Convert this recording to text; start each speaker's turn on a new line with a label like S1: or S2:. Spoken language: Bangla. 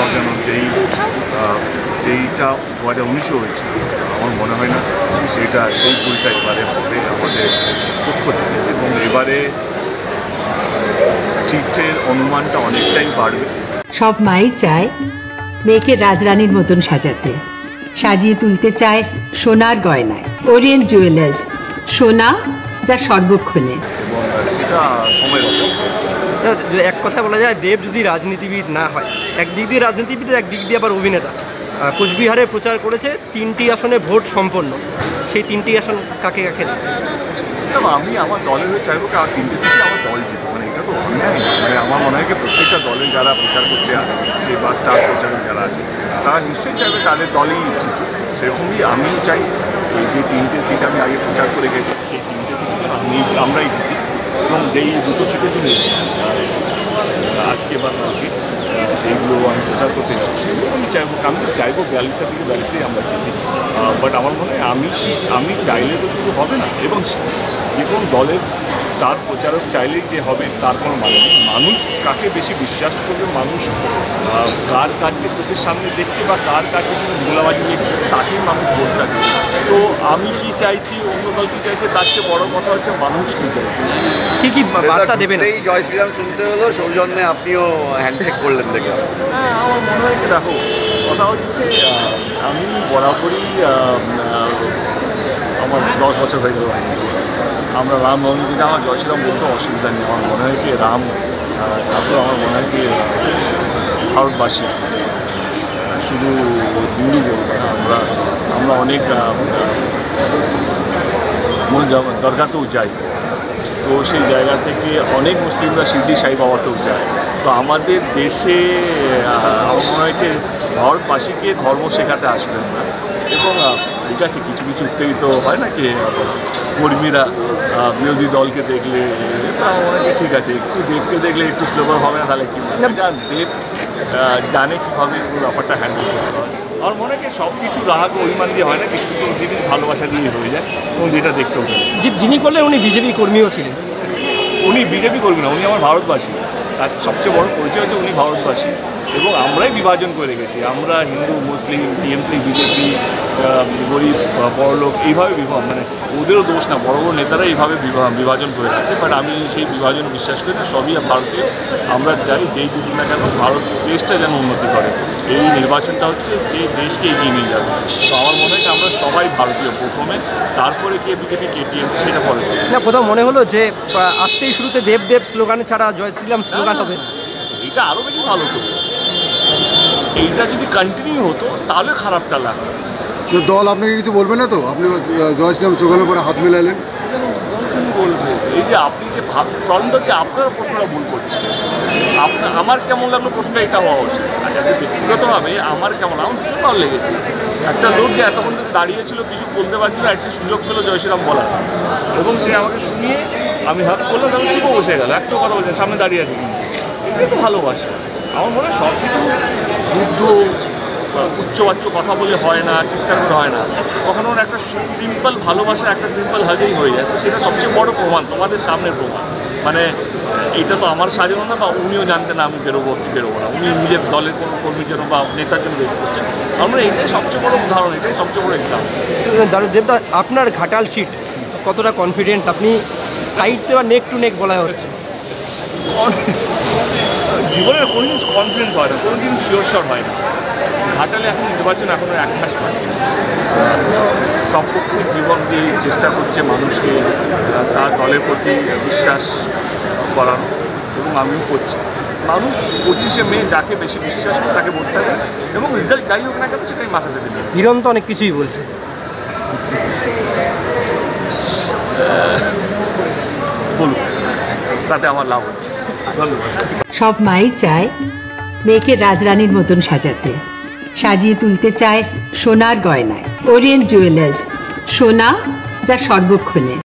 S1: সাজানো যেইটা 2019-এ হয়েছিল, আমার মনে হয় না সেই ভুলটা এবারে হবে আমাদের পক্ষ থেকে, এবং এবারে সিটের অনুমানটা অনেকটাই বাড়বে।
S2: সব মাই চায় মেয়েকে রাজরানীর মতন সাজাতে, সাজিয়ে তুলতে চায় সোনার গয়নায়। ওরিয়েন্ট জুয়েলার্স, সোনা যা সর্বক্ষণে।
S1: এবং সেটা সময়
S3: এক কথা বলা যায়, দেব যদি রাজনীতিবিদ না হয়, একদিক দিয়ে রাজনীতিবিদ, একদিক দিয়ে আবার অভিনেতা। কোচবিহারে প্রচার করেছে 3টি আসনে ভোট সম্পন্ন, সেই 3টি আসন কাকে কাকে দিচ্ছে?
S1: আমি আমার দলের হয়ে চাইবো আর 3টে সিটে আমার দল জিত, মানে এটা তো অন্যায়। মানে আমার মনে হয় কি প্রত্যেকটা দলের যারা প্রচার করতে আসছে বা স্টার প্রচারক যারা আছে তারা নিশ্চয়ই চাইবে তাদের দলই জিত। সেরকমই আমি চাই এই যে 3টে সিট আমি আগে প্রচার করে গেছি, সেই 3টে সিট আমরাই জিতি, এবং যেই 2টো সিটের জন্য আজকে বা কালকে যেগুলো আমি প্রচার করতে যাবো সেগুলো আমি তো চাইবো 42টা থেকে 42টাই আমরা জিতি। বাট আমার মনে হয় আমি চাইলে তো শুধু হবে না, এবং যে কোনো দলের স্টার প্রচারক চাইলেই যে হবে তার কোনো মানে নেই। মানুষ কাকে বেশি বিশ্বাস করবে, মানুষ কার কাজকে চোখের সামনে দেখছে বা কার কাজকে শুধু গোলাবাজি দেখছে, তাকেই মানুষ ভোটটা দেবে। তো আমি কি চাইছি, অন্য দল কী চাইছে, তার চেয়ে বড় কথা হচ্ছে মানুষ কী চাইছে।
S3: কী বার্তা দেবেন?
S4: এই জয় শ্রীরাম শুনতে হলো, সৌজন্যে আপনিও হ্যান্ডশেক করলেন দেখলাম।
S1: হ্যাঁ, আমার মনে হয় কি, দেখো কথা হচ্ছে আমি বরাবরই আমার 10 বছর হয়ে গেল আমরা রাম নবমীতে আমার জয় শ্রীরাম বলতে অসুবিধা নেই। আমার মনে হয় কি রাম ঠাকুর আমার মনে হয় কি ভারতবাসী, শুধু হিন্দু বলবো না, আমরা অনেক দরগাতেও যাই। তো সেই জায়গা থেকে অনেক মুসলিমরা শিরডি সাই বাবাতেও যায়। তো আমাদের দেশে আমার মনে হয় কি ভারতবাসীকে ধর্ম শেখাতে আসবেন না। এবং ঠিক আছে, কিছু কিছু উত্তেজিত হয় না কি কর্মীরা বিরোধী দলকে দেখলে, ঠিক আছে, একটু দেবকে দেখলে একটু স্লোগান হবে না, তাহলে কি দেব জানে কীভাবে পুরো ব্যাপারটা হ্যান্ডেল করতে হয়। আমার মনে হয় সব কিছু রাগ অভিমান দিয়ে হয় না, কিছু কিছু জিনিস ভালোবাসা দিয়ে হয়ে যায়, এবং যেটা দেখতেও
S3: যিনি করলেন উনি বিজেপি কর্মীও ছিলেন।
S1: উনি বিজেপি কর্মী না, উনি আমার ভারতবাসী। তার সবচেয়ে বড় পরিচয় হচ্ছে উনি ভারতবাসী, এবং আমরাই বিভাজন করে গেছি। আমরা হিন্দু, মুসলিম, টিএমসি, বিজেপি, গরিব, বড়লোক, এইভাবে মানে ওদেরও দোষ না, বড় বড় নেতারা এইভাবে বিভাজন করে রাখে। বাট আমি সেই বিভাজন বিশ্বাস করি না, সবই ভারতীয়। আমরা চাই যেই জিতুক না কেন ভারত দেশটা যেন উন্নতি করে। এই নির্বাচনটা হচ্ছে যে দেশকে এগিয়ে নিয়ে যাবে। তো আমার মনে হয় আমরা সবাই ভারতীয় প্রথমে, তারপরে কে বিজেপি কে টিএমসি সেটা পরে।
S3: না, কোথাও মনে হলো যে আসতেই শুরুতে দেব দেব স্লোগান ছাড়া জয় শ্রীরাম স্লোগান হবে,
S1: এইটা আরও বেশি ভালো হতো। এইটা যদি কন্টিনিউ হতো তাহলে খারাপটা লাগতো।
S5: দল আপনাকে কিছু বলবে না তো? আপনি জয় শ্রীরাম স্লোগানের পরে হাত মেলালেন,
S1: বলবে এই যে আপনি যে প্রবলেমটা হচ্ছে আপনার প্রশ্নটা ভুল করছেন। আমার কেমন লাগলো প্রশ্নটা এটা হওয়া উচিত। আচ্ছা, ব্যক্তিগতভাবে আমার ভীষণ ভালো লেগেছে। একটা লোক যে এতক্ষণ থেকে দাঁড়িয়েছিল, কিছু বলতে পারছিল, একটি সুযোগ পেলো জয় শ্রীরাম বলার, এবং সে আমাকে শুনিয়ে আমি হাত করলাম, তখন চুপও বসে গেল, একটা কথা বলছে, সামনে দাঁড়িয়ে আছে। এটাই তো ভালোবাসা। আমার মনে হয় সব কিছু যুদ্ধ উচ্চবাচ্য কথা বলে হয় না, চিৎকার করে হয় না, কখনো একটা সিম্পল ভালোবাসা, একটা সিম্পল হাগেই হয়ে যায়। সেটা সবচেয়ে বড় প্রমাণ, তোমাদের সামনের প্রমাণ। মানে এটা তো আমার সাজানো না, বা উনিও জানতেন না আমি বেরোবো কি বেরোবো না। উনি নিজের দলের কোনো কর্মীর জন্য বা নেতার জন্য বের করছেন। আমরা এটাই সবচেয়ে বড় উদাহরণ, এটাই সবচেয়ে বড় এক্সাম্পল।
S3: দেবদা, আপনার ঘাটাল সিট কতটা কনফিডেন্স? আপনি ফাইট বা নেক টু নেক বলা হচ্ছে।
S1: জীবনের কোনো জিনিস কনফিডেন্স হয় না, কোনো জিনিস শিওর হয় না। ঘাটালে এখন নির্বাচন এখনও 1 মাস বাকি। সব পক্ষে জীবন দিয়ে চেষ্টা করছে মানুষকে তার দলের প্রতি বিশ্বাস করানো, এবং আমিও করছি। মানুষ 25শে মে যাকে বেশি বিশ্বাস করে তাকে ভোটটা দেয়, এবং রেজাল্ট যাই হোক না কেন সেটাই মাথা দেবে।
S3: হিরণ তো অনেক কিছুই বলছে,
S1: বলুক, তাতে আমার লাভ হচ্ছে। ধন্যবাদ।
S2: সব মাই চায় মেয়েকে রাজরানীর মতন সাজাতে, সাজিয়ে তুলতে চায় সোনার গয়নায়। ওরিয়েন্ট জুয়েলার্স, সোনা যা সর্বক্ষণে।